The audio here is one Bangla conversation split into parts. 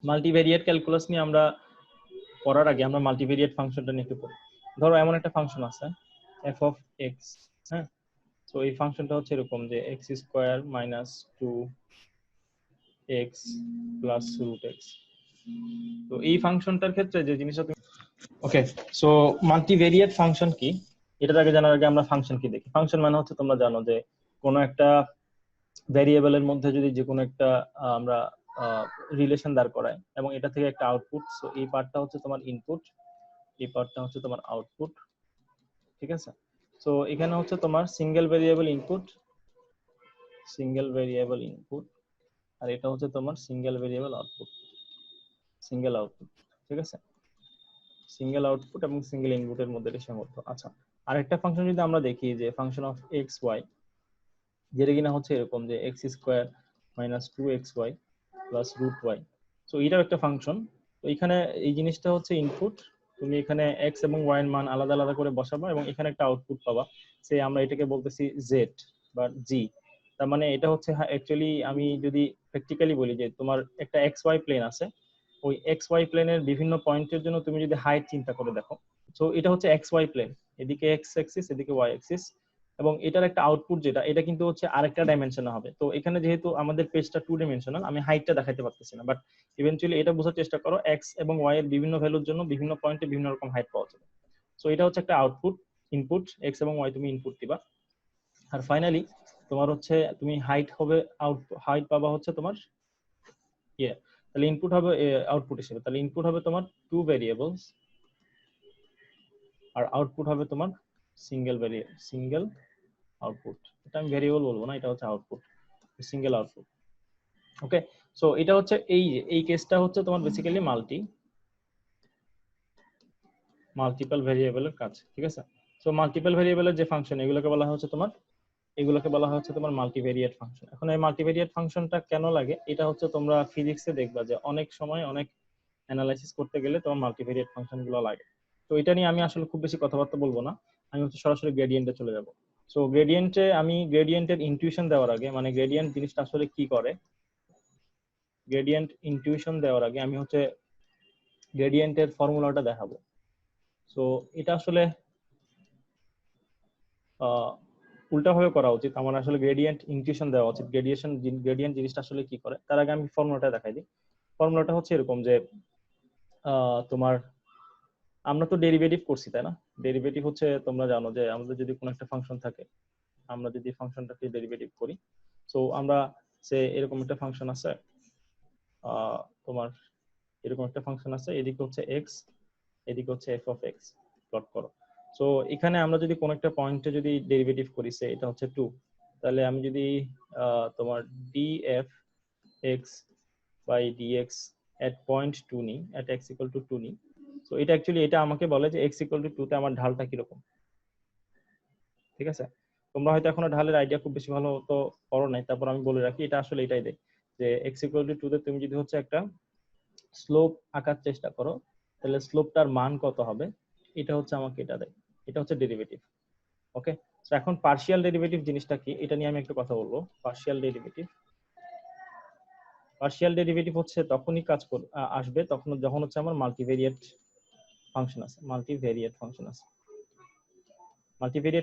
মাল্টিভেরিয়েট ক্যালকুলাস নিয়ে আমরা পড়ার আগে আমরা মাল্টিভেরিয়েট ফাংশনটা নিয়ে একটু পড়ি। ধরো এমন একটা ফাংশন আছে f of x, হ্যাঁ, তো এই ফাংশনটা হচ্ছে এরকম যে x square minus 2x plus root x। তো এই ফাংশনটার ক্ষেত্রে যে জিনিসটা তুমি ওকে, সো মাল্টিভেরিয়েট ফাংশন কি এটার আগে জানার আগে আমরা ফাংশন কি দেখি। ফাংশন মানে হচ্ছে তোমরা জানো যে কোনো একটা ভ্যারিয়েবলের মধ্যে যদি যে কোনো একটা আমরা রিলেশন দাঁড় করাই এবং এটা থেকে একটা আউটপুট, সো এই পার্টটা হচ্ছে তোমার ইনপুট, এই পার্টটা হচ্ছে তোমার আউটপুট, ঠিক আছে। সো এখানে হচ্ছে তোমার single variable input, single variable input, আর এটা হচ্ছে তোমার single variable output, single output, ঠিক আছে। সিঙ্গেল আউটপুট এবং সিঙ্গেল ইনপুটের মধ্যে এটা সীমাবদ্ধ। আচ্ছা, আরেকটা ফাংশন যদি আমরা দেখি যে ফাংশন অফ এক্স ওয়াই, যেটা কিনা হচ্ছে এরকম যে x square minus 2xy plus root y. So এটাও একটা ফাংশন। তো এখানে এই জিনিসটা হচ্ছে ইনপুট, তুমি এখানে এক্স এবং ওয়াই এর মান আলাদা আলাদা করে বসাবা এবং এখানে একটা আউটপুট পাবা, সে আমরা এটাকে বলতেছি জেড বা জি। তার মানে এটা হচ্ছে অ্যাকচুয়ালি আমি যদি প্র্যাকটিক্যালি বলি যে তোমার একটা এক্স ওয়াই প্লেন আছে, ওই এক্স ওয়াই প্লেনের বিভিন্ন পয়েন্টের জন্য তুমি যদি হাইট চিন্তা করে দেখো, তো এটা হচ্ছে এক্স ওয়াই প্লেন, এদিকে এক্স অ্যাক্সিস এদিকে ওয়াই অ্যাক্সিস, এবং এটার একটা আউটপুট যেটা এটা কিন্তু হচ্ছে আরেকটা ডাইমেনশনে হবে। তো এখানে যেহেতু আমাদের পেজটা 2 ডাইমেনশনাল, আমি হাইটটা দেখাতে পারতেছি না, বাট ইভেন্চুয়ালি এটা বোঝার চেষ্টা করো এক্স এবং ওয়াই এর বিভিন্ন ভ্যালুর জন্য বিভিন্ন পয়েন্টে বিভিন্ন রকম হাইট পাওয়া যাবে। সো এটা হচ্ছে একটা আউটপুট, ইনপুট এক্স এবং ওয়াই তুমি ইনপুট দিবা, আর ফাইনালি তোমার হচ্ছে তুমি হাইট হবে হাইট পাবা হচ্ছে তোমার ইয়ে, তাহলে ইনপুট হবে আউটপুট হিসেবে, তাহলে ইনপুট হবে তোমার 2 ভেরিয়েবলস আর আউটপুট হবে তোমার সিঙ্গেল আউটপুট। এটা আমি ভেরিয়েবল বলবো না, এটা হচ্ছে আউটপুট, সিঙ্গেল আউটপুট। ওকে, সো এটা হচ্ছে এই কেসটা হচ্ছে তোমার বেসিক্যালি মাল্টিপল ভেরিয়েবলের কাজ, ঠিক আছে। সো মাল্টিপল ভেরিয়েবলের যে ফাংশন এগুলোকে বলা হচ্ছে তোমার মাল্টিভেরিয়েট ফাংশন। এখন এই মাল্টিভেরিয়েট ফাংশনটা কেন লাগে, এটা হচ্ছে তোমরা ফিজিক্সে দেখবা যে অনেক সময় অনেক অ্যানালাইসিস করতে গেলে তোমার মাল্টিভেরিয়েট ফাংশন গুলো লাগে। তো এটা নিয়ে আমি আসলে খুব বেশি কথাবার্তা বলবো না, আমি হচ্ছে সরাসরি গ্রেডিয়েন্টে চলে যাব। সো গ্রেডিয়েন্টে আমি গ্রেডিয়েন্টের ইনটিউশন দেওয়ার আগে, মানে গ্রেডিয়েন্ট জিনিসটা আসলে কি করে, গ্রেডিয়েন্ট ইনটিউশন দেওয়ার আগে আমি হচ্ছে গ্রেডিয়েন্টের ফর্মুলাটা দেখাবো। সো এটা আসলে উল্টাভাবে করা উচিত, আমার আসলে গ্রেডিয়েন্ট ইনটিউশন দেওয়া উচিত। গ্রেডিয়েন্ট জিনিসটা আসলে কি করে তার আগে আমি ফর্মুলাটা দেখাই দিই। ফর্মুলাটা হচ্ছে এরকম যে তোমার আমরা তো ডেরিভেটিভ করছি তাই না, ডেরিভেটিভ হচ্ছে তোমরা জানো যে আমাদের যদি কোনো একটা ফাংশন থাকে, আমরা যদি ফাংশনটাকে ডেরিভেটিভ করি, সো আমরা সে এরকম একটা ফাংশন আছে, তোমার এরকম একটা ফাংশন আছে, এদিকে হচ্ছে এক্স, এদিকে হচ্ছে এফ অফ এক্স, প্লট করো। সো এখানে আমরা যদি কোনো একটা পয়েন্টে যদি ডেরিভেটিভ করি, সে এটা হচ্ছে 2, তাহলে আমি যদি তোমার df x by dx at point 2 নিই, at x equal to 2 নিই, সো এটা অ্যাকচুয়ালি এটা আমাকে বলে যে x equal to 2 তে আমার ঢালটা কিরকম, ঠিক আছে। তোমরা হয়তো এখনো ঢালের আইডিয়া খুব বেশি ভালো তো করো নাই, তারপর আমি বলে রাখি এটা আসলে এটাই দেয় যে x equal to 2 তে তুমি যদি হচ্ছে একটা স্লোপ আঁকার চেষ্টা করো, তাহলে স্লোপটার মান কত হবে, এটা হচ্ছে আমাকে এটা দেয়, এটা হচ্ছে ডেরিভেটিভ। ওকে, তো এখন পার্শিয়াল ডেরিভেটিভ জিনিসটা কি এটা নিয়ে আমি একটু কথা বলবো। পার্শিয়াল ডেরিভেটিভ হচ্ছে তখনই আসবে তখন যখন হচ্ছে আমার মাল্টিভেরিয়েট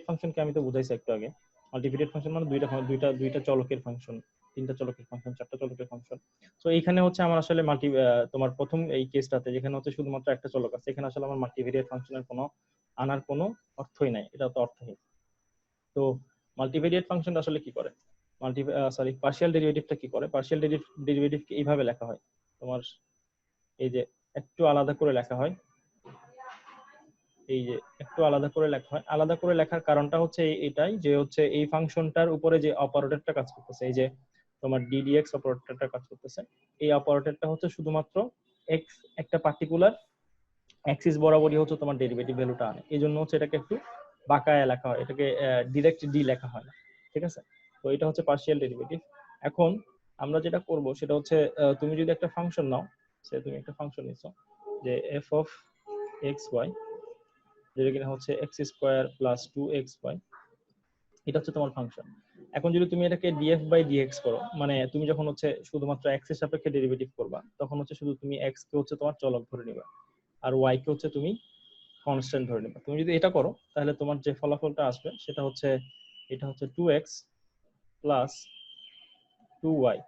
ফাংশনকে আমি তো বুঝাইছি একটু আগে। মাল্টিভেরিয়েট ফাংশন মানে দুইটা চলকের ফাংশন, তিনটা চলকের ফাংশন, চারটা চলকের ফাংশন। তো এইখানে হচ্ছে আমার আসলে তোমার প্রথম এই কেসটাতে যেখানে হচ্ছে শুধুমাত্র একটা চলক আছে, এখানে আসলে আমার মাল্টিভেরিয়েট ফাংশনের আনার কোনো অর্থই নাই, এটা তো অর্থহীন। তো মাল্টিভেরিয়েট ফাংশনটা আসলে কি করে, পার্শিয়াল ডেরিভেটিভটা কি করে, পার্শিয়াল ডেরিভেটিভকে এইভাবে লেখা হয় তোমার, এই যে একটু আলাদা করে লেখা হয়, এই যে একটু আলাদা করে লেখা হয়। আলাদা করে লেখার কারণটা হচ্ছে এটাই যে হচ্ছে এই ফাংশনটার উপরে যে অপারেটরটা কাজ করতেছে, এই যে তোমার ddx অপারেটরটা কাজ করতেছে, এই অপারেটরটা হচ্ছে শুধুমাত্র x একটা পার্টিকুলার অ্যাক্সিস বরাবরই হচ্ছে তোমার ডেরিভেটিভ ভ্যালুটা আনে, এই জন্য হচ্ছে এটাকে একটু বাঁকায় লেখা হয়, এটাকে ডিরেক্ট ডি লেখা হয় না, ঠিক আছে। তো এটা হচ্ছে পার্শিয়াল ডেরিভেটিভ। এখন আমরা যেটা করব সেটা হচ্ছে তুমি যদি একটা ফাংশন নাও, তুমি একটা ফাংশন নিছো যে এফ অফ এক্স ওয়াই, যেটা কিনা হচ্ছে এক্স স্কোয়ার প্লাস 2xy, এটা হচ্ছে তোমার ফাংশন। এখন যদি তুমি এটাকে ডিএফ বাই ডিএক্স করো, মানে তুমি যখন হচ্ছে শুধুমাত্র এক্স এর সাপেক্ষে ডেরিভেটিভ করবা, তখন হচ্ছে শুধু তুমি এক্স কে হচ্ছে তোমার চলক ধরে নিবা, আর ওয়াই কে হচ্ছে তুমি কনস্ট্যান্ট ধরে নিবা। তুমি যদি এটা করো তাহলে তোমার যে ফলাফলটা আসবে সেটা হচ্ছে, এটা হচ্ছে 2x প্লাস 2y।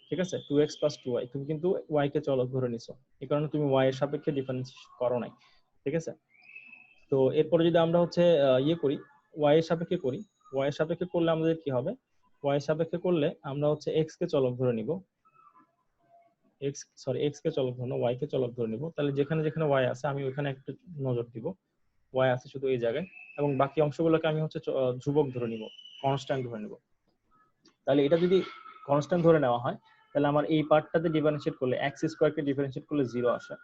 ঠিক আছে, 2x প্লাস 2y, তুমি কিন্তু y কে চলক ধরে নিছো, এই কারণে তুমি y এর সাপেক্ষে ডিফারেন্স করো নাই। ঠিক আছে, তো এরপরে যদি আমরা হচ্ছে ইয়ে করি, y এর সাপেক্ষে করি, y এর সাপেক্ষে করলে আমাদের কি হবে, y এর সাপেক্ষে করলে আমরা হচ্ছে x কে চলক ধরে নিব, x কে চলক ধরে না, y কে চলক ধরে নিব। তাহলে যেখানে যেখানে y আছে আমি ওখানে একটু নজর দিব, y আছে শুধু এই জায়গায়, এবং বাকি অংশগুলোকে আমি হচ্ছে ধ্রুবক ধরে নিব, কনস্ট্যান্ট ধরে নিব। তাহলে এটা যদি কনস্ট্যান্ট ধরে নেওয়া হয়, তাহলে আমার এই পার্টটাতে ডিফারেন্সিয়েট করলে x স্কয়ার কে ডিফারেন্সিয়েট করলে 0 আসে,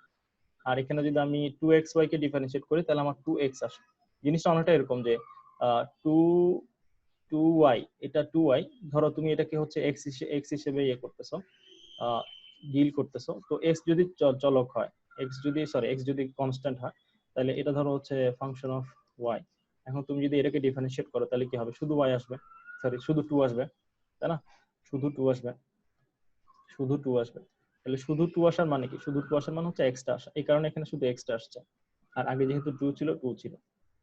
আর এখানে যদি আমি 2xy কে ডিফারেন্সিয়েট করি তাহলে আমার 2x আসে। জিনিসটা অনেকটা এরকম যে 2 2y, এটা 2y, ধরো তুমি এটাকে হচ্ছে x হিসেবে ইয়ে করতেছো, ডিল করতেছো। তো x যদি চলক হয়, x যদি কনস্ট্যান্ট হয়, তাহলে এটা ধরো হচ্ছে ফাংশন অফ y। এখন তুমি যদি এটাকে ডিফারেন্সিয়েট করো তাহলে কি হবে, শুধু y আসবে, শুধু 2 আসবে, তাই না? শুধু 2 আসবে, শুধু 2 আসবে। তাহলে শুধু 2 আসার মানে কি, শুধু 2 আসার মানে হচ্ছে এক্সটা আসা, এই কারণে এখানে শুধু এক্সটা আসছে, আর আগে যেহেতু 2 ছিল 2 ছিল।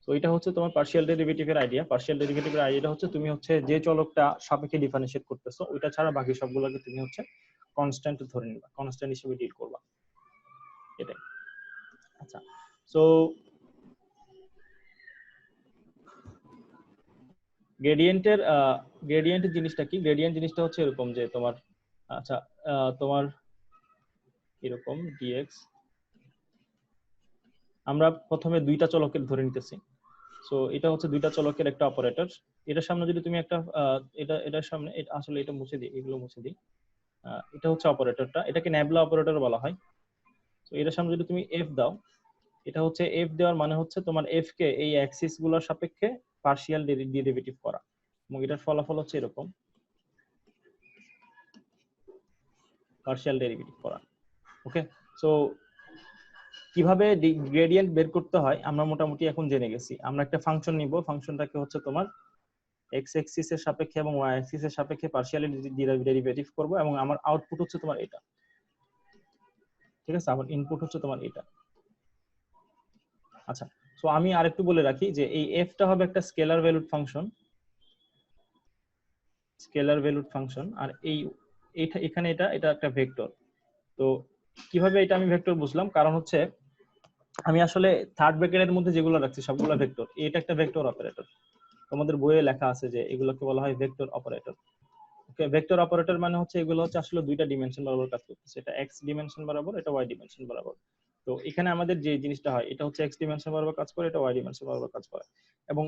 তো এটা হচ্ছে তোমার পার্শিয়াল ডেরিভেটিভের আইডিয়া। পার্শিয়াল ডেরিভেটিভের আইডিয়াটা হচ্ছে তুমি হচ্ছে যে চলকটা সাপেক্ষে ডিফারেন্সিয়েট করতেছো ওইটা ছাড়া বাকি সবগুলোকে তুমি হচ্ছে কনস্ট্যান্ট ধরে নিবা, কনস্ট্যান্ট হিসেবে ডিল করবা, এটাই। আচ্ছা, সো গ্রেডিয়েন্টের জিনিসটা কি, গ্রেডিয়েন্ট জিনিসটা হচ্ছে এরকম যে তোমার, আচ্ছা, তোমার এরকম ডিএক্স, আমরা প্রথমে দুইটা চলকের ধরে নিতেছি। সো এটা হচ্ছে দুইটা চলকের একটা অপারেটর। এটার সামনে যদি তুমি একটা এটার সামনে আসলে এটা মুছে দিই, এগুলো মুছে দিই। এটা হচ্ছে অপারেটরটা, এটাকে ন্যাবলা অপারেটর বলা হয়। তো এটার সামনে যদি তুমি এফ দাও, এটা হচ্ছে এফ দেওয়ার মানে হচ্ছে তোমার এফ কে এই অ্যাক্সিস গুলোর সাপেক্ষে পার্শিয়াল ডেরিভেটিভ করা, এবং এটার ফলাফল হচ্ছে এরকম, পার্শিয়াল ডেরিভেটিভ করা। ওকে, সো কিভাবে গ্রেডিয়েন্ট বের করতে হয় আমরা মোটামুটি এখন জেনে গেছি। আমরা একটা ফাংশন নিব, ফাংশনটাকে হচ্ছে তোমার এক্স এক্সিস এর সাপেক্ষে এবং ওয়াই এক্সিস এর সাপেক্ষে পার্শিয়ালি ডেরিভেটিভ করব, এবং আমার আউটপুট হচ্ছে তোমার এটা। ঠিক আছে, আমার ইনপুট হচ্ছে তোমার এটা। আচ্ছা, সো আমি আরেকটু বলে রাখি যে এই এফটা হবে একটা scalar valued function, scalar valued function, আর এইটা এখানে এটা এটা একটা ভেক্টর। তো কিভাবে এটা আমি ভেক্টর বুঝলাম, কারণ হচ্ছে আমি আসলে থার্ড ব্র্যাকেটের মধ্যে যেগুলো রাখছি সবগুলো ভেক্টর, এটা একটা ভেক্টর অপারেটর। তোমাদের বইয়ে লেখা আছে যে এগুলোকে বলা হয় ভেক্টর অপারেটর। ওকে, ভেক্টর অপারেটর মানে হচ্ছে এগুলো হচ্ছে আসলে দুইটা ডিমেনশন বরাবর কাজ করতেছে, এটা এক্স ডিমেনশন বরাবর, এটা ওয়াই ডিমেনশন বরাবর। তো এখানে আমাদের যে জিনিসটা হয় এটা হচ্ছে এক্স ডিমেনশন বরাবর কাজ করে, এটা ওয়াই ডিমেনশন বরাবর কাজ করে। এবং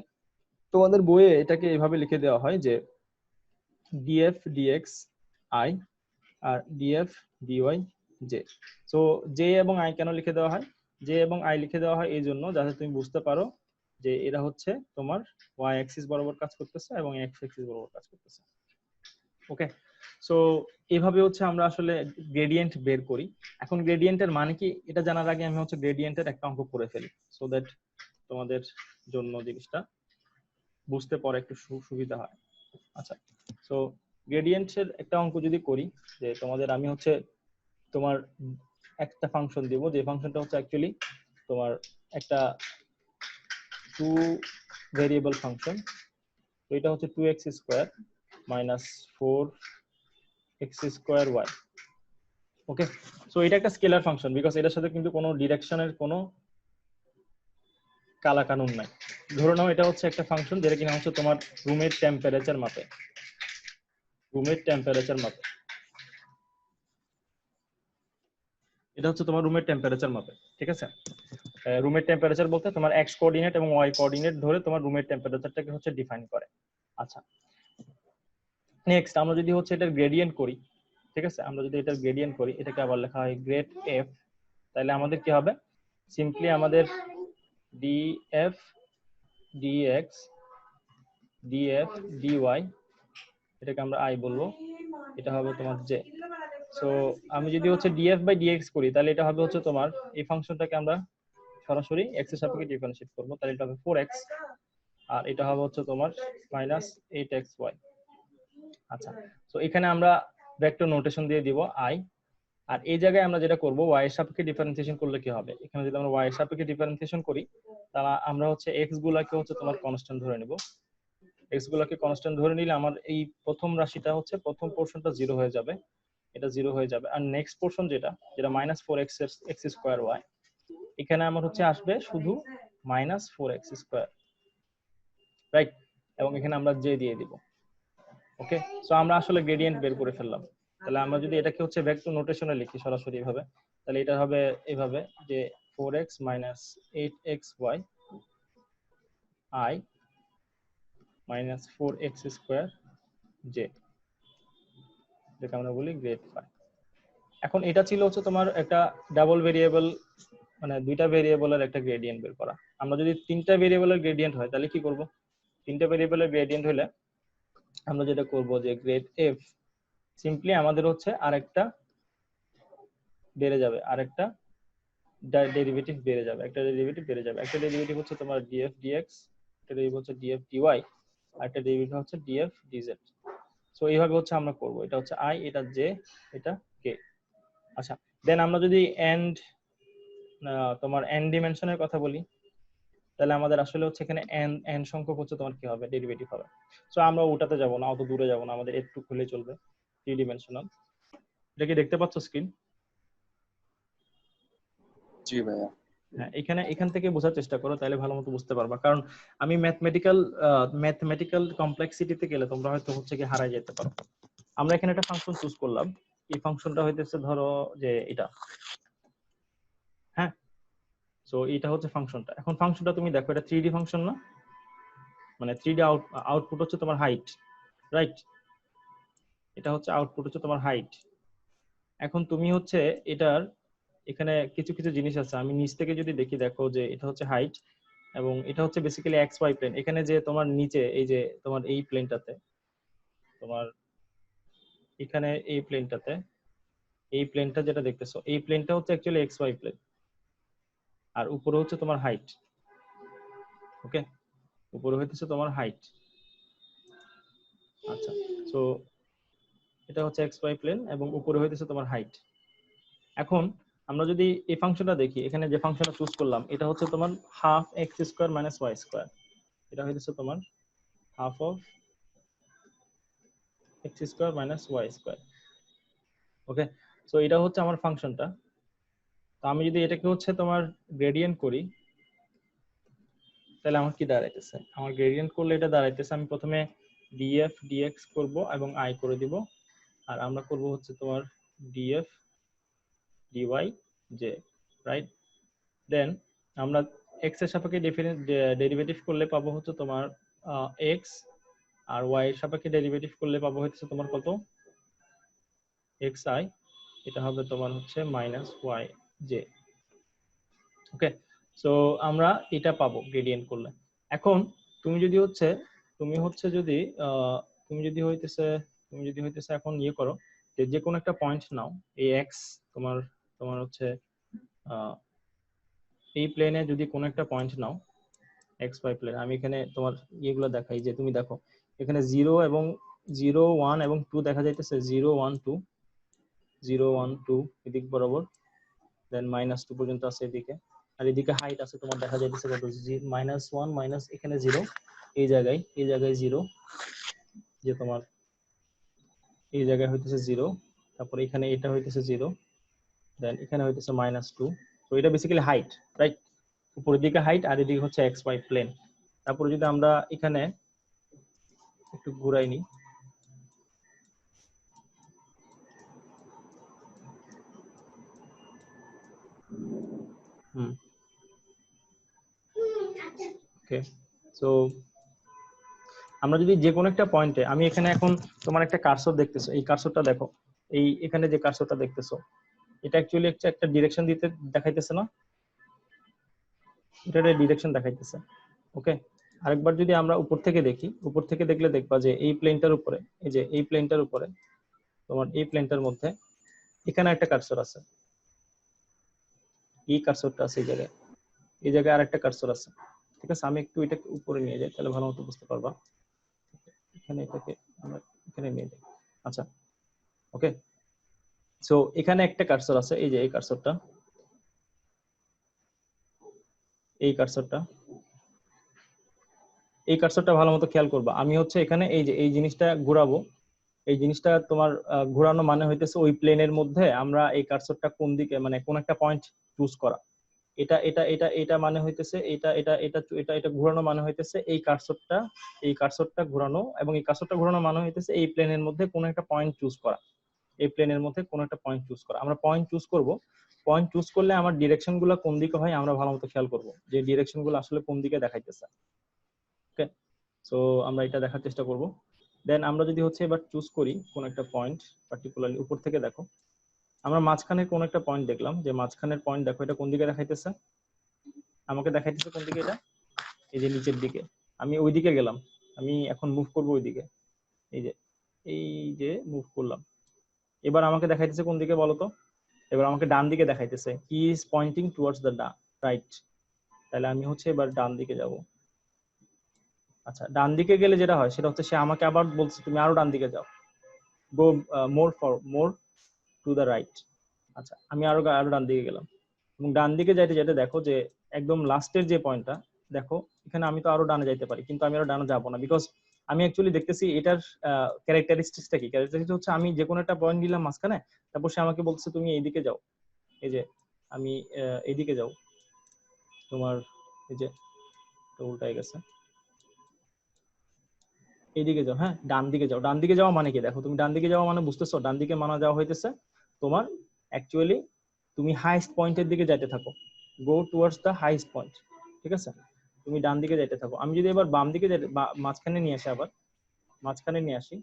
তোমাদের বইয়ে এটাকে এভাবে লিখে দেওয়া হয় যে ডিএফ ডিএক্স আই আর d f d y j. So j এবং আই কেন লিখে দেওয়া হয়, জে এবং আই লিখে দেওয়া হয় এই জন্য যাতে তুমি বুঝতে পারো যে এরা হচ্ছে তোমার ওয়াই অ্যাক্সিস বরাবর কাজ করতেছে এবং এক্স অ্যাক্সিস বরাবর কাজ করতেছে। ওকে, সো এইভাবে হচ্ছে আমরা আসলে গ্রেডিয়েন্ট বের করি। এখন গ্রেডিয়েন্টের মানে কি এটা জানার আগে আমি হচ্ছে গ্রেডিয়েন্টের একটা অঙ্ক করে ফেলি, সো দ্যাট তোমাদের জন্য জিনিসটা বুঝতে পরে একটু সুবিধা হয়। আচ্ছা, সো গ্রেডিয়েন্টের একটা অঙ্ক যদি করি, যে তোমাদের আমি হচ্ছে তোমার একটা ফাংশন দেব, যে ফাংশনটা হচ্ছে অ্যাকচুয়ালি তোমার একটা 2 ভেরিয়েবল ফাংশন। তো এটা হচ্ছে 2x square minus 4x square y। ওকে, সো এটা একটা স্কেলার ফাংশন, বিকজ এটার সাথে কিন্তু কোনো ডিরেকশনের কোনো কালা কানুন নাই। ধরে নাও এটা হচ্ছে একটা ফাংশন যেটা কিনা হচ্ছে তোমার রুমের টেম্পারেচার মাপে, রুমের টেম্পারেচার মাপে, এটা হচ্ছে তোমার রুমের টেম্পারেচার মাপে। ঠিক আছে, রুমের টেম্পারেচার বলতে তোমার এক্স কোঅর্ডিনেট এবং ওয়াই কোঅর্ডিনেট ধরে তোমার রুমের টেম্পারেচারটাকে হচ্ছে ডিফাইন করে। আচ্ছা, নেক্সট আমরা যদি হচ্ছে এটার গ্রেডিয়েন্ট করি, ঠিক আছে, আমরা যদি এটার গ্রেডিয়েন্ট করি, এটাকে আবার লেখা হয় গ্রেড এফ, তাহলে আমাদের কি হবে, সিম্পলি আমাদের ডিএফ ডিএক্স ডিএফ ডিওয়াই, এটাকে আমরা আই বলবো, এটা হবে তোমার জে। সো আমি যদি হচ্ছে ডিএফ বাই ডিএক্স করি তাহলে এটা হবে হচ্ছে তোমার এই ফাংশনটাকে আমরা সরাসরি এক্স এর সাপেক্ষে ডিফারেন্সিয়েট করব, তাহলে এটা হবে 4x, আর এটা হবে হচ্ছে তোমার মাইনাস 8xy। আচ্ছা, তো এখানে আমরা ভেক্টর নোটেশন দিয়ে দিব i, আর এই জায়গায় আমরা যেটা করব y এর সাপেক্ষে ডিফারেন্সিয়েশন করলে কি হবে, এখানে যদি আমরা y এর সাপেক্ষে ডিফারেন্সিয়েশন করি তাহলে আমরা হচ্ছে x গুলাকে হচ্ছে তোমার কনস্ট্যান্ট ধরে নিব। x গুলাকে কনস্ট্যান্ট ধরে নিলে আমার এই প্রথম রাশিটা হচ্ছে প্রথম পোরশনটা 0 হয়ে যাবে, এটা 0 হয়ে যাবে। আর নেক্সট পোরশন যেটা -4x x স্কয়ার y, এখানে আমার হচ্ছে আসবে শুধু -4x স্কয়ার, রাইট? এবং এখানে আমরা j দিয়ে দিব। ওকে, সো আমরা আসলে গ্রেডিয়েন্ট বের করে ফেললাম। তাহলে আমরা যদি এটাকে হচ্ছে ভেক্টর নোটেশনে লিখি সরাসরি এভাবে, তাহলে এটা হবে এভাবে যে 4x - 8xy i -4x square j, যেটা আমরা বলি গ্রেড ফাই। এখন এটা ছিল হচ্ছে তোমার একটা ডাবল ভেরিয়েবল, মানে দুইটা ভেরিয়েবলের একটা গ্রেডিয়েন্ট বের করা। আমরা যদি তিনটা ভেরিয়েবলের গ্রেডিয়েন্ট হয় তাহলে কি করব? তিনটা ভেরিয়েবলের গ্রেডিয়েন্ট হলে আমরা যেটা করব যে গ্রেড এফ, সিম্পলি আমাদের হচ্ছে আরেকটা বেড়ে যাবে, আরেকটা ডেরিভেটিভ বেড়ে যাবে, একটা ডেরিভেটিভ বেড়ে যাবে। একটা ডেরিভেটিভ হচ্ছে তোমার df dx, একটা ডেরিভেটিভ হচ্ছে df dy, আর একটা ডেরিভেটিভ হচ্ছে df dz। সো এইভাবে হচ্ছে আমরা করব, এটা হচ্ছে i, এটা j, এটা k। আচ্ছা, দেন আমরা যদি এন্ড তোমার n ডিমেনশনের কথা বলি, তাহলে আমাদের আসলে হচ্ছে এখানে n সংখ্যক হচ্ছে তোমার কি হবে, ডেরিভেটিভ হবে। সো আমরা ওটাতে যাব না, অত দূরে যাব না, আমাদের একটু খুলে চলবে, 3 ডিমেনশনাল। এটা কি দেখতে পাচ্ছ স্ক্রিন? জি ভাইয়া। হ্যাঁ, এখান থেকে বোঝার চেষ্টা করো, তাহলে ভালো মতো বুঝতে পারবা। কারণ আমি ম্যাথমেটিক্যাল কমপ্লেক্সিটিতে গেলে তোমরা হয়তো হচ্ছে কি হারাই যেতে পারো। আমরা এখানে একটা ফাংশন চুজ করলাম, এই ফাংশনটা হইতেছে ধরো যে এটা, হ্যাঁ। সো এটা হচ্ছে ফাংশনটা। এখন ফাংশনটা তুমি দেখো, এটা 3D ফাংশন না, মানে 3D আউটপুট হচ্ছে তোমার হাইট, রাইট? এটা হচ্ছে আউটপুট হচ্ছে তোমার হাইট। এখন তুমি হচ্ছে এটার এখানে কিছু কিছু জিনিস আছে, আমি নিচ থেকে যদি দেখি, দেখো যে এটা হচ্ছে হাইট এবং এটা হচ্ছে বেসিক্যালি এক্স ওয়াই প্লেন। এখানে যে তোমার নিচে এই যে তোমার এই প্লেনটাতে, তোমার এখানে এই প্লেনটাতে, এই প্লেনটা যেটা দেখতেছো, এই প্লেনটা হচ্ছে অ্যাকচুয়ালি এক্স ওয়াই প্লেন, আর উপরে হচ্ছে তোমার হাইট। ওকে, উপরে হইতেছে তোমার হাইট। আচ্ছা, সো এটা হচ্ছে এক্স ওয়াই প্লেন এবং উপরে হইতেছে তোমার হাইট। এখন আমরা যদি এই ফাংশনটা দেখি, এখানে যে ফাংশনটা চুজ করলাম এটা হচ্ছে তোমার half x square minus y square, এটা হইতেছে তোমার half of x square minus y square. Okay, so এটা হচ্ছে আমার ফাংশনটা। তো আমি যদি এটাকে হচ্ছে তোমার গ্রেডিয়েন্ট করি, তাহলে আমার কি দাঁড়াইতেছে? আমার গ্রেডিয়েন্ট করলে এটা দাঁড়াইতেছে, আমি প্রথমে df dx করব এবং i করে দিব, আর আমরা করব হচ্ছে তোমার df dy j, রাইট? দেন আমরা x এর সাপেক্ষে ডেরিভেটিভ করলে পাবো হচ্ছে তোমার x, আর y এর সাপেক্ষে ডেরিভেটিভ করলে পাবো হচ্ছে তোমার কত, xi, এটা হবে তোমার হচ্ছে -yj। ওকে, সো আমরা এটা পাবো গ্রেডিয়েন্ট করলে। এখন তুমি যদি হচ্ছে যদি তুমি যদি হইতেছে এখন ইয়ে করো, যে কোনো একটা পয়েন্ট নাও, এই x তোমার তোমার হচ্ছে এই প্লেনে যদি কোনো একটা পয়েন্ট নাও, এক্স ওয়াই প্লেন, আমি এখানে তোমার ইয়েগুলো দেখাই, যে তুমি দেখো এখানে 0 এবং 0 1 এবং 2 দেখা যাইতেছে, 0 1 2 0 1 2 এদিক বরাবর, দেন -2 পর্যন্ত আছে এদিকে, আর এদিকে হাইট আছে তোমার দেখা যাইতেছে কত, -1 মাইনাস এখানে 0, এই জায়গায় 0, যে তোমার এই জায়গায় হইতেছে 0, তারপরে এখানে এটা হইতেছে 0, দেন এখানে হইতেছে -2। তো এটা বেসিক্যালি হাইট, রাইট? উপরের দিকে হাইট আর এদিকে হচ্ছে এক্স ওয়াই প্লেন। তারপরে যদি আমরা এখানে একটু ঘুরাই নি, ওকে, সো আমরা যদি যে কোনো একটা পয়েন্টে, আমি এখানে এখন তোমার একটা কার্সর দেখতেছো, এই কার্সরটা দেখো, এই এখানে যে কার্সরটা দেখতেছো, এটা অ্যাকচুয়ালি একটা ডিরেকশন দিতে দেখাইতেছে না, এটা একটা ডিরেকশন দেখাইতেছে। ওকে, আরেকবার যদি আমরা উপর থেকে দেখি, উপর থেকে দেখলে দেখবা যে এই প্লেনটার উপরে, এই যে এই প্লেনটার উপরে, তোমার এই প্লেনটার মধ্যে এখানে একটা কার্সর আছে, এই কার্সরটা আছে এই জায়গায় আরেকটা কার্সর আছে। ঠিক আছে, আমি একটু এটাকে উপরে নিয়ে যাই, তাহলে ভালো মতো বুঝতে পারবা। এখানে এটাকে আমরা এখানে নিয়ে যাই। আচ্ছা ওকে, সো এখানে একটা কার্সর আছে, এই যে এই কার্সরটা, এই কার্সরটা, এই কার্সরটা ভালো মতো খেয়াল করবা। আমি হচ্ছে এখানে এই যে এই জিনিসটা ঘোরাবো, এই জিনিসটা তোমার ঘোরানো মানে হইতেছে ওই প্লেনের মধ্যে আমরা এই কার্সরটা কোন দিকে, মানে কোন একটা পয়েন্ট চুজ করা। এটা এটা এটা এটা মানে হইতেছে এটা এটা এটা এটা এটা ঘোরানো মানে হইতেছে এই কার্সরটা, এই কার্সরটা ঘোরানো, এবং এই কার্সরটা ঘোরানো মানে হইতেছে এই প্লেনের মধ্যে কোন একটা পয়েন্ট চুজ করা, এই প্লেনের মধ্যে কোন একটা পয়েন্ট চুজ করা। আমরা পয়েন্ট চুজ করব, পয়েন্ট চুজ করলে আমার ডিরেকশন গুলো কোন দিকে হয় আমরা ভালো মতো খেয়াল করব, যে ডিরেকশন গুলো আসলে কোন দিকে দেখাইতেছে। ওকে, সো আমরা এটা দেখার চেষ্টা করব। দেন আমরা যদি হচ্ছে এবার চুজ করি কোন একটা পয়েন্ট, পার্টিকুলারলি উপর থেকে দেখো, আমরা মাঝখানে কোন একটা পয়েন্ট দেখলাম, যে মাঝখানের পয়েন্ট দেখো এটা কোন দিকে দেখাইতেছে, আমাকে দেখাইতেছে কোন দিকে, এটা এই যে নিচের দিকে। আমি ওই দিকে গেলাম, আমি এখন মুভ করব ওই দিকে, এই যে এই যে মুভ করলাম। এবার আমাকে দেখাইতেছে কোন দিকে বলো তো, এবার আমাকে ডান দিকে দেখাইতেছে, he is pointing towards the right. তাহলে আমি হচ্ছে এবার ডান দিকে যাব। আচ্ছা, ডান দিকে গেলে যেটা হয় সেটা হচ্ছে সে আমাকে আবার বলছে তুমি আরো ডান দিকে যাও, গো মোর টু দ্য রাইট। আচ্ছা, আমি আরো আরো ডান দিকে গেলাম, এবং ডান দিকে যাইতে যেতে দেখো যে একদম লাস্টের যে পয়েন্টটা দেখো, এখানে আমি তো আরো ডানে যাইতে পারি, কিন্তু আমি আরো ডানে যাবো না, বিকজ আমি অ্যাকচুয়ালি দেখতেছি এটার ক্যারেক্টারিস্টিক্সটা কি। ক্যারেক্টারিস্টিক্স হচ্ছে আমি যে কোনো একটা পয়েন্ট দিলাম মাঝখানে, তারপর সে আমাকে বলছে তুমি এইদিকে যাও, এই যে আমি এইদিকে যাও, তোমার এই যে উল্টাই গেছে, এইদিকে যাও, হ্যাঁ ডান দিকে যাও। ডান দিকে যাওয়া মানে কি, দেখো তুমি ডান দিকে যাওয়া মানে বুঝতেছো, ডান দিকে মানা যাওয়া হইতেছে তোমার অ্যাকচুয়ালি তুমি হাইস্ট পয়েন্টের দিকে যাইতে থাকো, go towards the highest point. ঠিক আছে, তুমি ডান দিকে যাইতে থাকো। আমি যদি এবার বাম দিকে মাঝখানে নিয়ে আসি, আবার মাঝখানে নিয়ে আসি,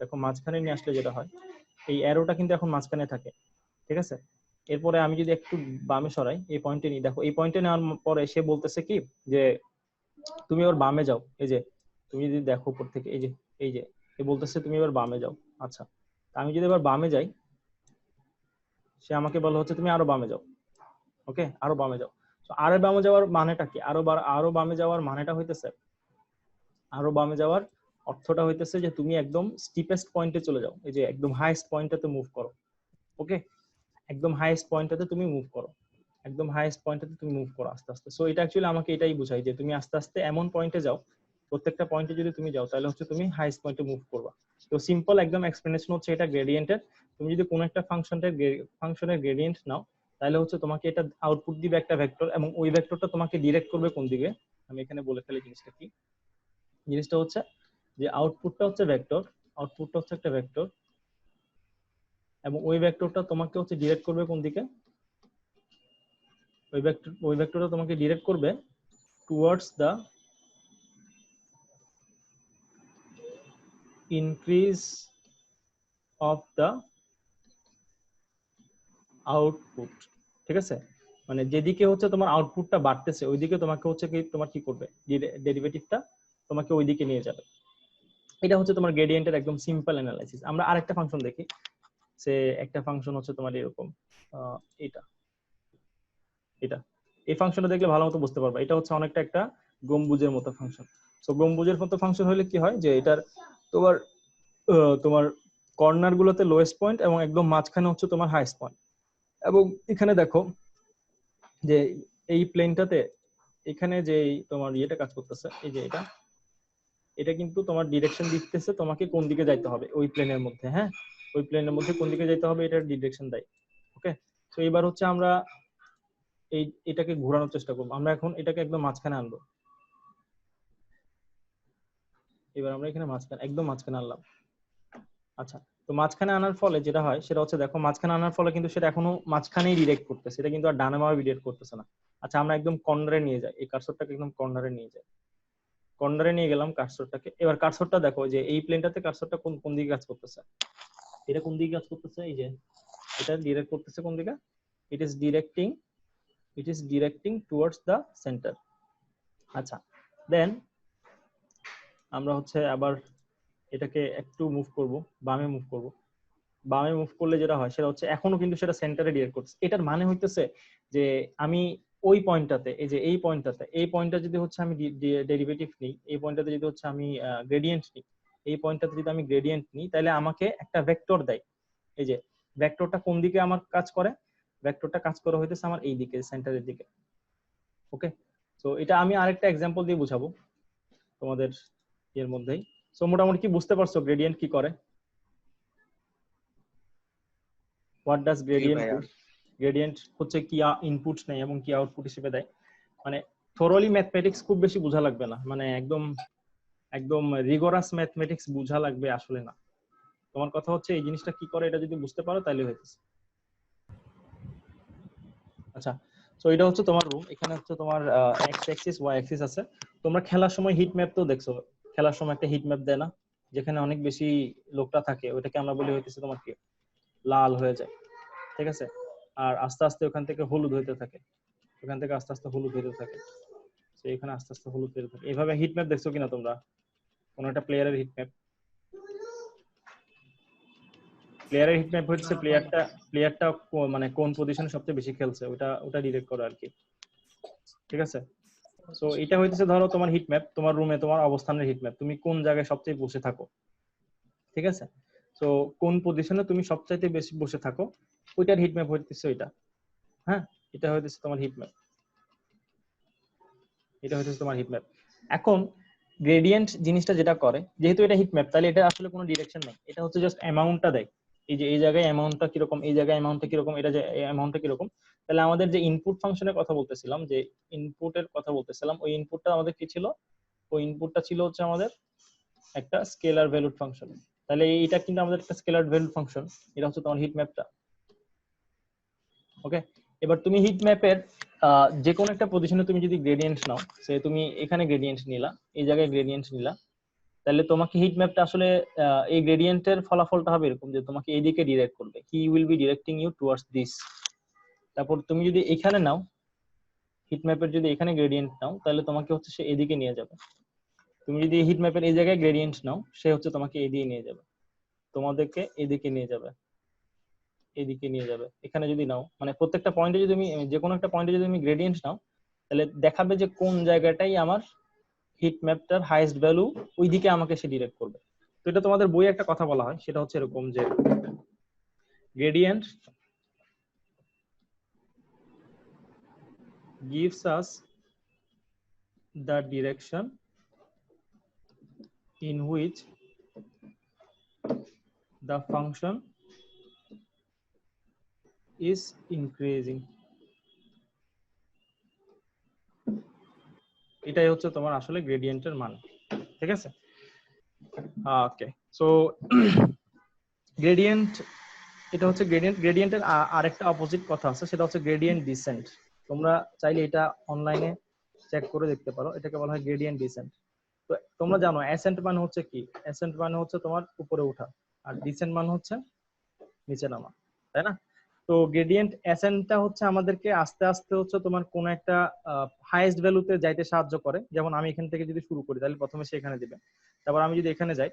দেখো মাঝখানে নিয়ে আসলে যেটা হয় এই অ্যারোটা কিন্তু এখন মাঝখানে থাকে। ঠিক আছে, এরপরে আমি যদি একটু বামে সরাই, এই পয়েন্টে নিই, দেখো এই পয়েন্টে নেওয়ার পরে সে বলতেছে কি যে তুমি এবার বামে যাও। এই যে তুমি যদি দেখো উপর থেকে, এই যে এই যে এ বলতেছে তুমি এবার বামে যাও। আচ্ছা, আমি যদি এবার বামে যাই, সে আমাকে বলা হচ্ছে তুমি আরো বামে যাও। ওকে, আরো বামে যাও। তো আরো বামে যাওয়ার মানেটা কি, আরো বামে যাওয়ার মানেটা হইতেছে, আরো বামে যাওয়ার অর্থটা হইতেছে যে তুমি একদম স্টিপেস্ট পয়েন্টে চলে যাও, এই যে একদম হাইয়েস্ট পয়েন্টটাতে মুভ করো। ওকে, একদম হাইয়েস্ট পয়েন্টটাতে তুমি মুভ করো, একদম হাইয়েস্ট পয়েন্টটাতে তুমি মুভ করো আস্তে আস্তে। সো এটা অ্যাকচুয়ালি আমাকে এটাই বোঝায় যে তুমি আস্তে আস্তে এমন পয়েন্টে যাও, প্রত্যেকটা পয়েন্টে যদি তুমি যাও তাহলে হচ্ছে তুমি হাইয়েস্ট পয়েন্টে মুভ করবা। তো সিম্পল একদম এক্সপ্লেনেশন হচ্ছে এটা গ্রেডিয়েন্টের। তুমি যদি কোনো একটা ফাংশনের গ্রেডিয়েন্ট নাও, তাহলে হচ্ছে তোমাকে এটা আউটপুট দিবে একটা ভেক্টর, এবং ওই ভেক্টরটা তোমাকে ডিরেক্ট করবে কোন দিকে। আমি এখানে বলে ফেলি জিনিসটা কি, জিনিসটা হচ্ছে যে আউটপুটটা হচ্ছে ভেক্টর, আউটপুটটা হচ্ছে একটা ভেক্টর, এবং ওই ভেক্টরটা তোমাকে হচ্ছে ডিরেক্ট করবে কোন দিকে, ওই ভেক্টরটা তোমাকে ডিরেক্ট করবে towards the increase of the output. ঠিক আছে, মানে যেদিকে হচ্ছে তোমার আউটপুটটা বাড়তেছে ওইদিকে তোমাকে হচ্ছে কি তোমার কি করবে, ডেরিভেটিভটা তোমাকে ওইদিকে নিয়ে যাবে। এটা হচ্ছে তোমার গ্রেডিয়েন্টের একদম সিম্পল অ্যানালাইসিস। আমরা আরেকটা ফাংশন দেখি, সে একটা ফাংশন হচ্ছে তোমার এরকম, এটা এটা এই ফাংশনটা দেখলে ভালো মতো বুঝতে পারবা। এটা হচ্ছে অনেকটা একটা গম্বুজের মতো ফাংশন। সো গম্বুজের মতো ফাংশন হলে কি হয় যে এটার তোমার তোমার কর্নার গুলোতে লোয়েস্ট পয়েন্ট এবং একদম মাঝখানে হচ্ছে তোমার হাইস্ট পয়েন্ট। এবং এখানে দেখো যে এই প্লেনটাতে এখানে যে তোমার ইয়েটা কাজ করতেছে, এই যে এটা এটা কিন্তু তোমার ডিরেকশন দিতেছে তোমাকে কোন দিকে যাইতে হবে ওই প্লেনের মধ্যে। হ্যাঁ, ওই প্লেনের মধ্যে কোন দিকে যাইতে হবে এটার ডিরেকশন দেয়। ওকে, তো এবার হচ্ছে আমরা এটাকে ঘোরানোর চেষ্টা করবো। আমরা এখন এটাকে একদম মাঝখানে আনবো। এবার আমরা এখানে মাঝখানে একদম মাঝখানে আনলাম। আচ্ছা, তো মাঝখানে আনার ফলে যেটা হয় সেটা হচ্ছে দেখো মাঝখানে আনার ফলে কিন্তু সেটা এখনো মাঝখানেই ডিরেক্ট করতেছে, এটা কিন্তু আর ডানে বামে ডিরেক্ট করতেছে না। আচ্ছা, আমরা একদম কর্নারে নিয়ে যাই, এই কার্সরটাকে একদম কর্নারে নিয়ে যাই, কর্নারে নিয়ে গেলাম কার্সরটাকে। এবার কার্সরটা দেখো যে এই প্লেনটাতে কার্সরটা কোন কোন দিকে কাজ করতেছে, এটা কোন দিকে কাজ করতেছে, এই যে এটা ডিরেক্ট করতেছে কোন দিকে, it is directing, it is directing towards the centre. আচ্ছা, দেন আমরা হচ্ছে আবার এটাকে একটু মুভ করব, বামে মুভ করব। বামে মুভ করলে যেটা হয় সেটা হচ্ছে এখনো কিন্তু সেটা সেন্টারে ডিরেক্ট করছে। এটার মানে হইতেছে যে আমি ওই পয়েন্টটাতে, এই যে এই পয়েন্টটাতে, এই পয়েন্টটা যদি হচ্ছে আমি ডেরিভেটিভ নিই, এই পয়েন্টটাতে যদি হচ্ছে আমি গ্রেডিয়েন্ট নিই, এই পয়েন্টটাতে যদি আমি গ্রেডিয়েন্ট নিই তাহলে আমাকে একটা ভেক্টর দেয়। এই যে ভেক্টরটা কোন দিকে আমার কাজ করে, ভেক্টরটা কাজ করে হইতেছে আমার এই দিকে, সেন্টারের দিকে। ওকে, তো এটা আমি আরেকটা এক্সাম্পল দিয়ে বুঝাবো তোমাদের এর মধ্যেই। সো মোটামুটি কি বুঝতে পারছো গ্রেডিয়েন্ট কি করে? What does gradient do? Gradient হচ্ছে কি ইনপুট নেয় এবং কি আউটপুট হিসেবে দেয়। মানে থরলি ম্যাথমেটিক্স খুব বেশি বোঝা লাগবে না, মানে একদম একদম রিগোরাস ম্যাথমেটিক্স বোঝা লাগবে আসলে না। তোমার কথা হচ্ছে এই জিনিসটা কি করে এটা যদি বুঝতে পারো তাহলে হইতেছে। আচ্ছা, তো এটা হচ্ছে তোমার রুম, এখানে হচ্ছে তোমার এক্স অ্যাক্সিস ওয়াই অ্যাক্সিস আছে। তোমরা খেলার সময় হিট ম্যাপ তো দেখছো, খেলার সময় একটা হিট ম্যাপ দেয় না, যেখানে অনেক বেশি লোকটা থাকে, ওইটাকে আমরা বলি হইতেছে তোমার কি লাল হয়ে যায়, ঠিক আছে? আর আস্তে আস্তে ওখান থেকে হলুদ হইতে থাকে, ওখান থেকে আস্তে আস্তে হলুদ হইতে থাকে, তো এখানে আস্তে আস্তে হলুদ হইতে থাকে। এইভাবে হিট ম্যাপ দেখছো কিনা তোমরা? কোন একটা প্লেয়ারের হিট ম্যাপ? প্লেয়ারের হিট ম্যাপ হচ্ছে প্লেয়ারটা মানে কোন পজিশনে সবচেয়ে বেশি খেলছে ওটা ওটা ডিরেক্ট করে আর কি, ঠিক আছে? সো এটা হইতেছে ধরো তোমার হিট ম্যাপ, তোমার রুমে তোমার অবস্থানের হিট ম্যাপ, তুমি কোন জায়গায় সবচেয়ে বসে থাকো, ঠিক আছে? সো কোন পজিশনে তুমি সবচাইতে বেশি বসে থাকো ওইটার হিট ম্যাপ হইতেছে ওইটা। হ্যাঁ, এটা হইতেছে তোমার হিট ম্যাপ, এটা হইতেছে তোমার হিট ম্যাপ। এখন গ্রেডিয়েন্ট জিনিসটা যেটা করে, যেহেতু এটা হিট ম্যাপ তাহলে এটা আসলে কোনো ডিরেকশন নেই, এটা হচ্ছে জাস্ট অ্যামাউন্টটা দেয়। এই যে এই জায়গায় অ্যামাউন্টটা কিরকম, এই জায়গায় অ্যামাউন্টটা কিরকম, এটা যে অ্যামাউন্টটা কিরকম। তাহলে আমাদের যে ইনপুট ফাংশনের কথা বলতেছিলাম, যে ইনপুটের কথা বলতেছিলাম, ওই ইনপুটটা আমাদের কি ছিল? ওই ইনপুটটা ছিল হচ্ছে আমাদের একটা স্কেলার ভ্যালুড ফাংশন। তাহলে এটা কিন্তু আমাদের একটা স্কেলার ভ্যালুড ফাংশন, এটা হচ্ছে তোমার হিট ম্যাপটা। ওকে, এবার তুমি হিট ম্যাপের যে কোনো একটা পজিশনে তুমি যদি গ্রেডিয়েন্ট নাও, সে তুমি এখানে গ্রেডিয়েন্ট নিলা, এই জায়গায় গ্রেডিয়েন্ট নিলা, তাহলে তোমাকে হিট ম্যাপটা আসলে এই গ্রেডিয়েন্টের ফলাফলটা হবে এরকম যে তোমাকে এইদিকে ডিরেক্ট করবে, he will be directing you towards this. তারপর তুমি যদি এখানে নাও, হিট ম্যাপের যদি এখানে গ্রেডিয়েন্ট নাও তাহলে তোমাকে হচ্ছে সে এদিকে নিয়ে যাবে। তুমি যদি হিট ম্যাপের এই জায়গায় গ্রেডিয়েন্ট নাও, সে হচ্ছে তোমাকে এদিকে নিয়ে যাবে, তোমাদেরকে এদিকে নিয়ে যাবে, এদিকে নিয়ে যাবে। এখানে যদি নাও, মানে প্রত্যেকটা পয়েন্টে যদি তুমি যে কোনো একটা পয়েন্টে যদি তুমি গ্রেডিয়েন্ট নাও, তাহলে দেখাবে যে কোন জায়গাটাই আমার হিট ম্যাপটার হাইয়েস্ট ভ্যালু, ওইদিকে আমাকে সে ডিরেক্ট করবে। তো এটা তোমাদের বইয়ে একটা কথা বলা হয়, সেটা হচ্ছে এরকম যে gradient gives us the direction in which the function is increasing. এটাই হচ্ছে তোমার আসলে গ্রেডিয়েন্টের মান, ঠিক আছে? ওকে, সো গ্রেডিয়েন্ট, এটা হচ্ছে গ্রেডিয়েন্টের আরেকটা অপোজিট কথা আছে, সেটা হচ্ছে গ্রেডিয়েন্ট ডিসেন্ট। তোমরা চাইলে এটা অনলাইনে চেক করে দেখতে পারো, এটাকে বলা হয় গ্রেডিয়েন্ট ডিসেন্ট। তো তোমরা জানো অ্যাসেন্ট মানে হচ্ছে কি? অ্যাসেন্ট মানে হচ্ছে তোমার উপরে ওঠা, আর ডিসেন্ট মানে হচ্ছে নিচে নামা, তাই না? তো গ্রেডিয়েন্ট অ্যাসেন্টটা হচ্ছে আমাদেরকে আস্তে আস্তে হচ্ছে তোমার কোন একটা হাইয়েস্ট ভ্যালুতে যাইতে সাহায্য করে। যেমন আমি এখান থেকে যদি শুরু করি তাহলে প্রথমে সে এখানে দিবে, তারপর আমি যদি এখানে যাই,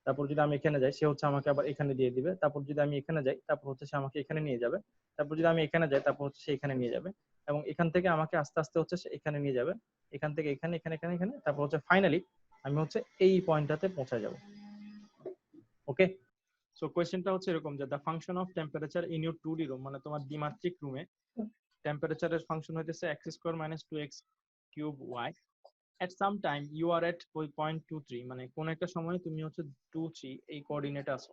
তারপর যদি আমি এখানে যাই সে হচ্ছে আমাকে আবার এখানে দিয়ে দিবে, তারপর যদি আমি এখানে যাই তারপর হচ্ছে সে আমাকে এখানে নিয়ে যাবে, তারপর যদি আমি এখানে যাই তারপর হচ্ছে সে এখানে নিয়ে যাবে, এবং এখান থেকে আমাকে আস্তে আস্তে হচ্ছে সে এখানে নিয়ে যাবে, এখান থেকে এখানে, এখানে এখানে এখানে, তারপর হচ্ছে ফাইনালি আমি হচ্ছে এই পয়েন্টটাতে পৌঁছে যাব। ওকে, সো কোয়েশ্চেনটা হচ্ছে এরকম যে the function of temperature in your 2D room, মানে তোমার দ্বিমাত্রিক রুমে টেম্পারেচারের ফাংশন হইতেছে x square minus 2x cube y। at some time you are at point 23, মানে কোন একটা সময় তুমি হচ্ছে 23 এই কোঅর্ডিনেটে আছো।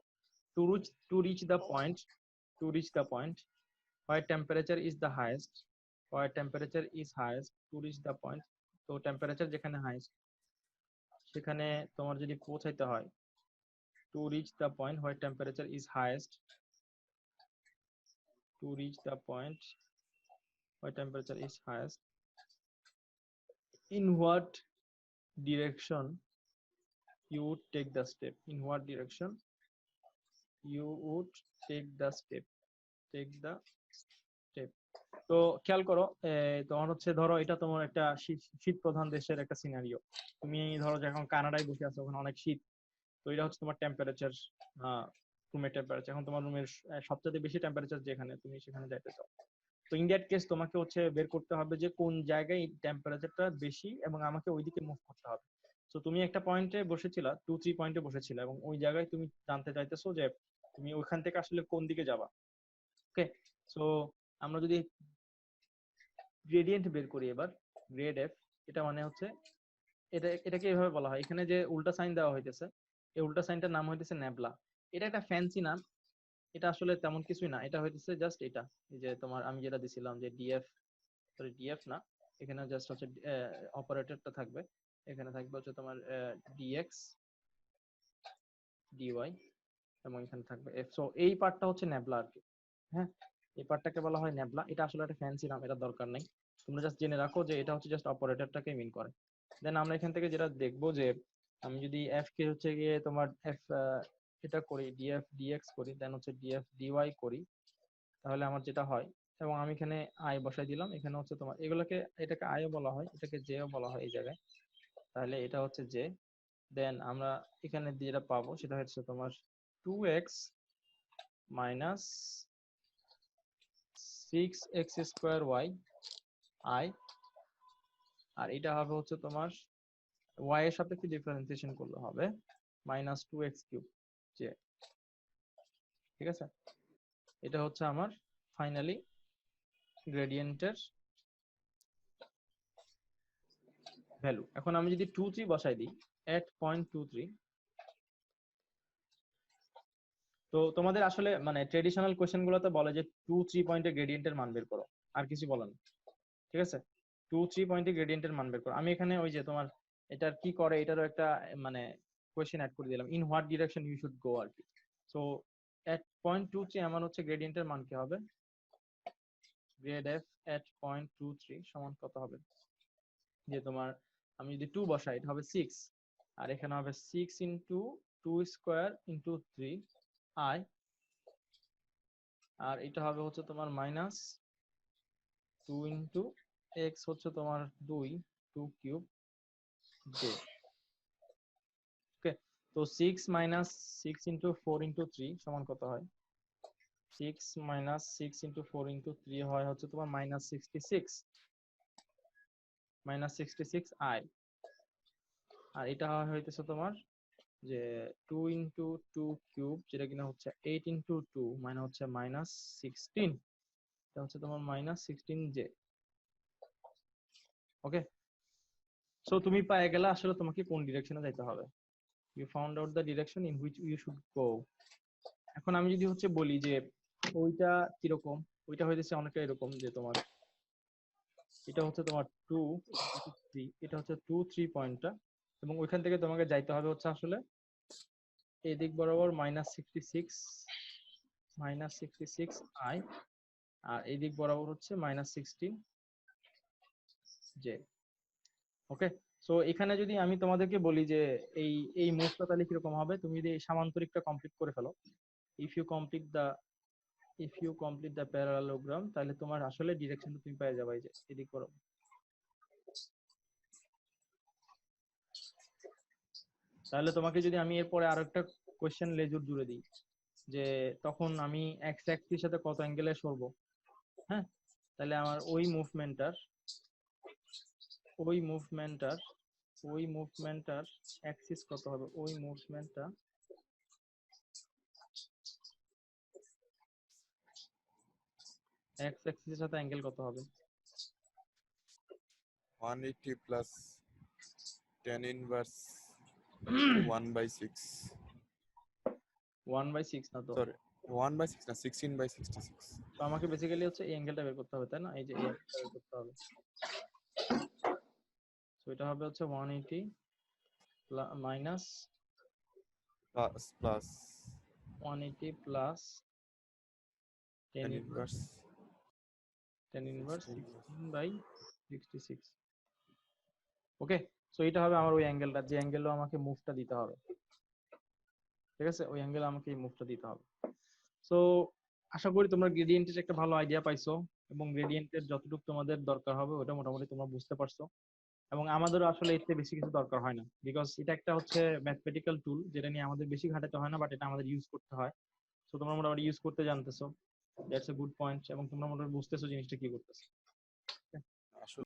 to reach the point, to reach the point where temperature is the highest, where temperature is highest, to reach the point, তো টেম্পারেচার যেখানে হাইয়েস্ট সেখানে তোমার যদি পৌঁছাইতে হয়, to reach the point where temperature is highest, to reach the point where temperature is highest, in what direction you would take the step, in what direction you would take the step, take the step। তো খেয়াল করো, তোমার হচ্ছে ধরো এটা তোমার একটা শীত প্রধান দেশের একটা সিনারিও, তুমি ধরো যখন কানাডায় বসে আছো ওখানে অনেক শীত, তো এটা হচ্ছে তোমার টেম্পারেচার, রুমের টেম্পারেচার। এখন তোমার রুমের সবচেয়ে বেশি টেম্পারেচার যেখানে, তুমি সেখানে যাইতে চাও। তো ইন দ্যাট কেস তোমাকে হচ্ছে বের করতে হবে যে কোন জায়গায় টেম্পারেচারটা বেশি এবং আমাকে ওইদিকে মুভ করতে হবে। তো তুমি একটা পয়েন্টে বসেছিলা, 2-3 পয়েন্টে বসেছিলা, এবং ওই জায়গায় তুমি জানতে চাইতেছো যে তুমি ওইখান থেকে আসলে কোন দিকে যাবা। ওকে, সো আমরা যদি গ্রেডিয়েন্ট বের করি এবার, গ্রেড এফ, এটা মানে হচ্ছে এটাকে এভাবে বলা হয়, এখানে যে উল্টা সাইন দেওয়া হইতেছে, এই উল্টা সাইনটার নাম হইতেছে নেবলা। এটা একটা ফ্যান্সি নাম, এটা আসলে তেমন কিছুই না, এটা হইতেছে জাস্ট এটা, এই যে তোমার আমি যেটা দিছিলাম যে ডিএফ, সরি ডিএফ না, এখানে জাস্ট হচ্ছে অপারেটরটা থাকবে, এখানে থাকবে হচ্ছে তোমার ডিএক্স ডিওয়াই, এবং এখানে থাকবে এফ। সো এই পার্টটা হচ্ছে নেবলা আর কি। হ্যাঁ, এই পার্টটাকে বলা হয় নেবলা। এটা আসলে একটা ফ্যান্সি নাম, এটা দরকার নেই, তোমরা জাস্ট জেনে রাখো যে এটা হচ্ছে জাস্ট অপারেটরটাকে মিন করে। দেন আমরা এখান থেকে যেটা দেখবো যে আমি যদি এফ কে হচ্ছে গিয়ে তোমার এফ এটা করি, ডিএফ ডিএক্স করি, দেন হচ্ছে ডিএফ ডিওয়াই করি, তাহলে আমার যেটা হয়, এবং আমি এখানে আই বসাই দিলাম, এখানে হচ্ছে তোমার এগুলোকে, এটাকে আইও বলা হয়, এটাকে জেও বলা হয় এই জায়গায়, তাহলে এটা হচ্ছে জে। দেন আমরা এখানে যেটা পাবো সেটা হচ্ছে তোমার 2x minus 6x² y i, আর এটা হবে হচ্ছে তোমার y এর সাপেক্ষে ডিফারেন্সিয়েশন করলে হবে -2x³ জে। ঠিক আছে, এটা হচ্ছে আমার ফাইনালি গ্রেডিয়েন্টের ভ্যালু। এখন আমি যদি 2-3 বসাই দিই, at point 2-3, তো তোমাদের আসলে মানে ট্রেডিশনাল কোশ্চেন গুলোতে বলে যে 2-3 পয়েন্টে গ্রেডিয়েন্টের মান বের করো, আর কিছু বলে না। ঠিক আছে, 2-3 পয়েন্টে গ্রেডিয়েন্টের মান বের করো। আমি এখানে ওই যে তোমার এটার কি করে এটারও একটা মানে কোশ্চেন অ্যাড করে দিলাম, in what direction you should go আর কি। সো at point 2-3 আমার হচ্ছে গ্রেডিয়েন্টের মান কি হবে, গ্রেড এফ at point 2-3 সমান কত হবে, যে তোমার আমি যদি 2 বসাই এটা হবে 6, আর এখানে হবে 6 ইন্টু 2² × 3i, আর এটা হবে হচ্ছে তোমার -2 ইন্টু x হচ্ছে তোমার 2 j। ওকে, তো 6 - 6 × 4 × 3 সমান কত হয়, 6 - 6 × 4 × 3 হয় হচ্ছে তোমার -66i, আর এটা হইতেছে তোমার যে 2 × 2³ যেটা কিনা হচ্ছে 8 × 2 মানে হচ্ছে -16, এটা হচ্ছে তোমার -16j। ওকে, সো তুমি পেয়ে গেলে আসলে তোমাকে কোন ডিরেকশনে যাইতে হবে, you found out the direction in which you should go. এখন আমি যদি হচ্ছে বলি যে ওইটা কিরকম, ওইটা হইতেছে অনেকটা এরকম যে তোমার এটা হচ্ছে তোমার 2, 3, এটা হচ্ছে 2-3 পয়েন্টটা, এবং ওইখান থেকে তোমাকে যাইতে হবে হচ্ছে আসলে এই দিক বরাবর -66i, আর এই দিক বরাবর হচ্ছে -16j। ওকে, সো এখানে যদি আমি তোমাদেরকে বলি যে এই এই মুভটা তাহলে কিরকম হবে, তুমি যদি এই সামান্তরিকটা কমপ্লিট করে ফেলো, if you complete the parallelogram, তাহলে তোমার আসলে ডিরেকশনটা তুমি পেয়ে যাবে, এই যে এদিক বরাবর। তাহলে তোমাকে যদি আমি এরপরে আরো একটা কোশ্চেন লেজুর জুড়ে দিই যে তখন আমি এক্স অ্যাক্সিস সাথে কত অ্যাঙ্গেলে সরবো, হ্যাঁ, তাহলে আমার ওই মুভমেন্টটার অ্যাক্সিস কত হবে, ওই মুভমেন্টটা এক্স অ্যাক্সিসের সাথে অ্যাঙ্গেল কত হবে, 180 plus tan inverse 1/6, 1/6 না তো, sorry 1/6 না 16/66। তো আমাকে বেসিক্যালি হচ্ছে এই অ্যাঙ্গেলটা বের করতে হবে, তাই না, এই যে এই অ্যাঙ্গেলটা বের করতে হবে। তো এটা হবে হচ্ছে 180 minus plus 180 plus tan inverse 16/66। ওকে, সো এটা হবে আমার ওই অ্যাঙ্গেলটা, যে অ্যাঙ্গেলও আমাকে মুভটা দিতে হবে। ঠিক আছে, ওই অ্যাঙ্গেলে আমাকে এই মুভটা দিতে হবে। সো আশা করি তোমরা গ্রেডিয়েন্টের একটা ভালো আইডিয়া পাইছো, এবং গ্রেডিয়েন্টের যতটুকু তোমাদের দরকার হবে ওটা মোটামুটি তোমরা বুঝতে পারছো, এবং আমাদেরও আসলে এর থেকে বেশি কিছু দরকার হয় না, বিকজ এটা একটা হচ্ছে ম্যাথমেটিক্যাল টুল যেটা নিয়ে আমাদের বেশি ঘাটাতে হয় না, বাট এটা আমাদের ইউজ করতে হয়। সো তোমরা মোটামুটি ইউজ করতে জানতেছো, দ্যাটস এ গুড পয়েন্ট, এবং তোমরা মোটামুটি বুঝতেছো জিনিসটা কি করতেছে।